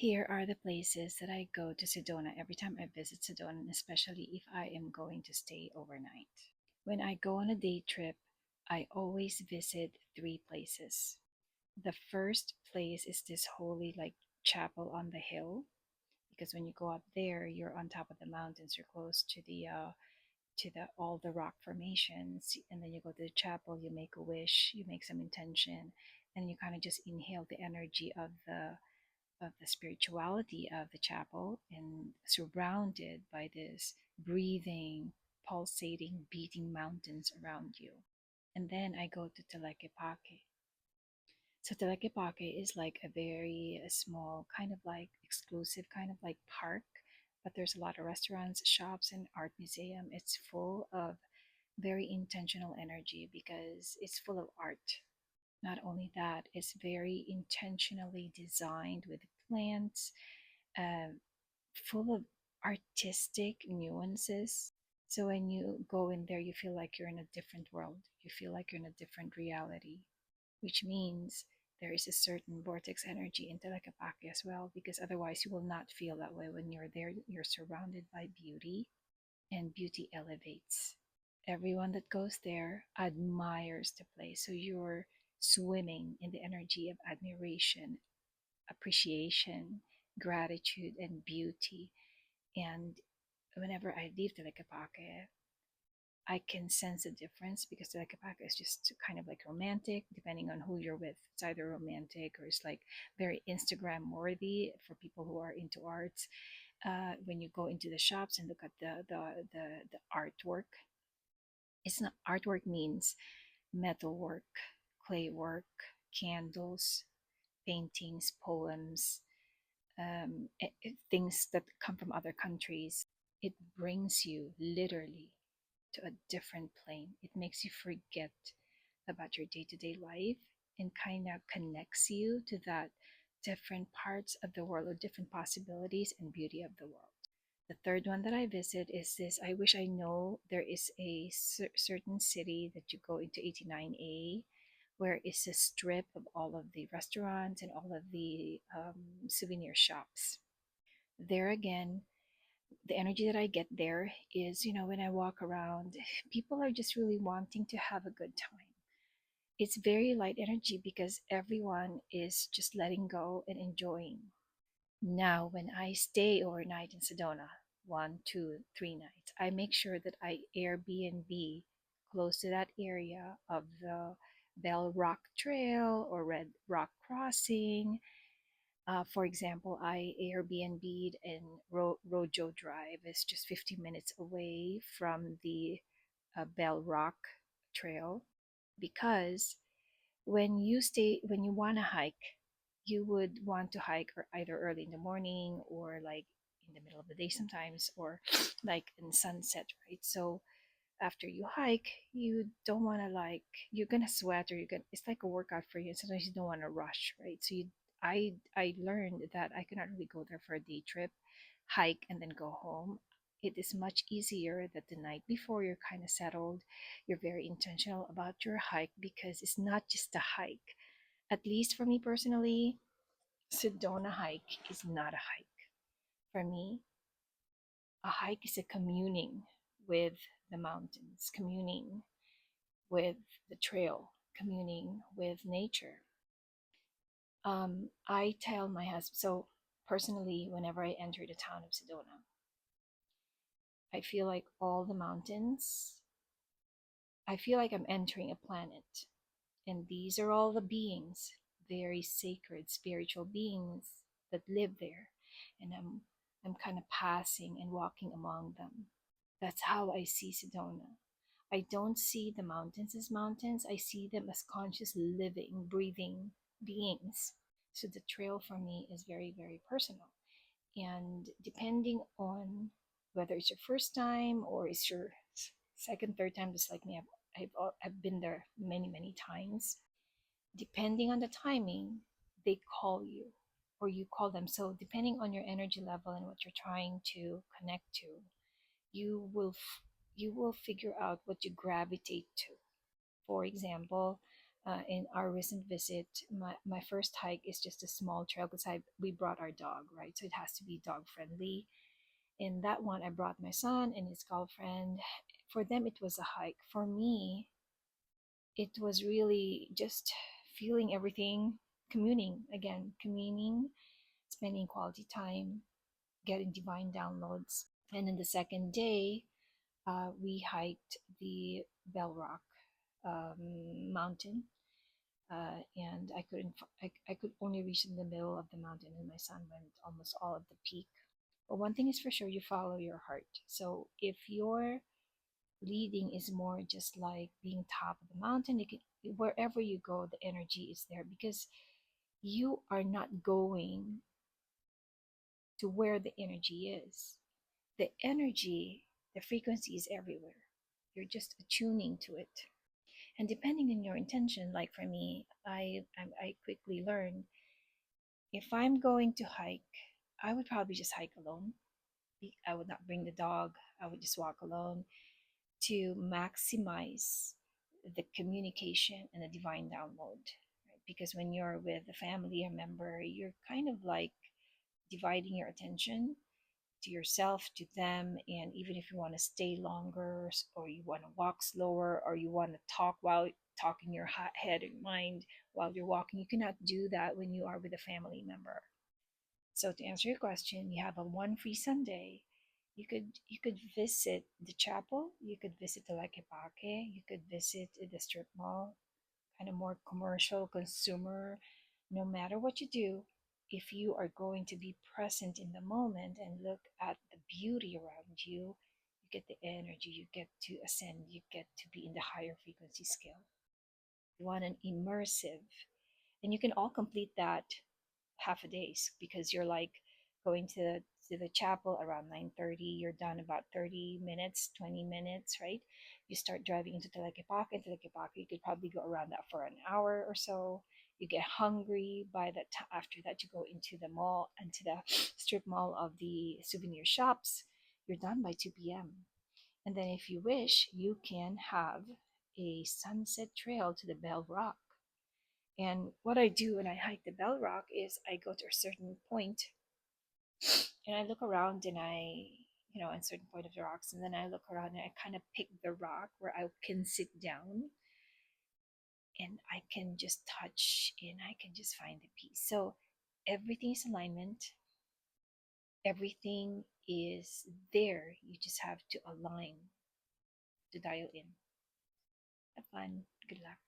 Here are the places that I go to Sedona every time I visit Sedona, and especially if I am going to stay overnight. When I go on a day trip, I always visit three places. The first place is this holy like chapel on the hill because when you go up there, you're on top of the mountains, you're close to the all the rock formations, and then you go to the chapel, you make a wish, you make some intention, and you kind of just inhale the energy of the spirituality of the chapel and surrounded by this breathing, pulsating, beating mountains around you. And then I go to Telequepaque. So Telequepaque is like a very small, kind of like exclusive, kind of like park, but there's a lot of restaurants, shops, and art museum. It's full of very intentional energy because it's full of art. Not only that, it's very intentionally designed with plants, uh, full of artistic nuances. So when you go in there, you feel like you're in a different world. You feel like you're in a different reality, which means there is a certain vortex energy in Telekapaki as well, because otherwise you will not feel that way when you're there. You're surrounded by beauty, and beauty elevates. Everyone that goes there admires the place. So you're swimming in the energy of admiration, appreciation, gratitude, and beauty. And whenever I leave Telekapake, I can sense a difference because Telekapake is just kind of like romantic, depending on who you're with. It's either romantic or it's like very Instagram worthy for people who are into arts. When you go into the shops and look at the artwork, it's not artwork means metalwork, clay work, candles, paintings, poems, things that come from other countries. It brings you literally to a different plane. It makes you forget about your day to day life and kind of connects you to that different parts of the world or different possibilities and beauty of the world. The third one that I visit is this. I wish I know there is a certain city that you go into 89A where it's a strip of all of the restaurants and all of the souvenir shops. There again, the energy that I get there is, when I walk around, people are just really wanting to have a good time. It's very light energy because everyone is just letting go and enjoying. Now, when I stay overnight in Sedona, 1, 2, 3 nights, I make sure that I Airbnb close to that area of the Bell Rock Trail or Red Rock Crossing. For example, I Airbnb'd in Rojo Drive. It's just 50 minutes away from the Bell Rock Trail because when you want to hike, you would want to hike or either early in the morning or like in the middle of the day sometimes or like in sunset, right? So after you hike, you don't want to like you're gonna sweat or you're gonna it's like a workout for you. And sometimes you don't want to rush, right? So I learned that I cannot really go there for a day trip, hike and then go home. It is much easier that the night before you're kind of settled, you're very intentional about your hike because it's not just a hike. At least for me personally, Sedona hike is not a hike. For me, a hike is a communing with the mountains, communing with the trail, communing with nature. I tell my husband, so personally, whenever I enter the town of Sedona, I feel like all the mountains, I feel like I'm entering a planet. And these are all the beings, very sacred spiritual beings that live there. And I'm kind of passing and walking among them. That's how I see Sedona. I don't see the mountains as mountains. I see them as conscious, living, breathing beings. So the trail for me is very, very personal. And depending on whether it's your first time or it's your second, third time, just like me, I've been there many, many times. Depending on the timing, they call you or you call them. So depending on your energy level and what you're trying to connect to, you will you will figure out what you gravitate to. For example, In our recent visit, my first hike is just a small trail because we brought our dog, right? So it has to be dog friendly. In that one, I brought my son and his girlfriend. For them, it was a hike. For me, it was really just feeling everything, communing again, communing, spending quality time, getting divine downloads. And then the second day, we hiked the Bell Rock mountain, and I could only reach in the middle of the mountain, and my son went almost all of the peak. But one thing is for sure, you follow your heart. So if your leading is more just like being top of the mountain, you can, wherever you go, the energy is there because you are not going to where the energy is. The energy, the frequency is everywhere. You're just attuning to it. And depending on your intention, like for me, I quickly learned if I'm going to hike, I would probably just hike alone. I would not bring the dog. I would just walk alone to maximize the communication and the divine download. Right? Because when you're with a family or member, you're kind of like dividing your attention to yourself, to them, and even if you want to stay longer, or you want to walk slower, or you want to talk while talking your head and mind while you're walking, you cannot do that when you are with a family member. So to answer your question, you have a one free Sunday. You could visit the chapel, you could visit the Lakepake, you could visit the strip mall, kind of more commercial, consumer. No matter what you do, if you are going to be present in the moment and look at the beauty around you, you get the energy, you get to ascend, you get to be in the higher frequency scale. You want an immersive, and you can all complete that half a days because you're like going to the chapel around 9:30. You're done about 30 minutes, 20 minutes, right? You start driving into Telequepaque. You could probably go around that for an hour or so. You get hungry by that after that you go into the mall, into the strip mall of the souvenir shops. You're done by 2 p.m. And then if you wish, you can have a sunset trail to the Bell Rock. And what I do when I hike the Bell Rock is I go to a certain point and I look around and a certain point of the rocks, and then I look around and I kind of pick the rock where I can sit down and I can just touch and I can just find the peace. So everything is alignment, everything is there. You just have to align to dial in. Have fun. Good luck.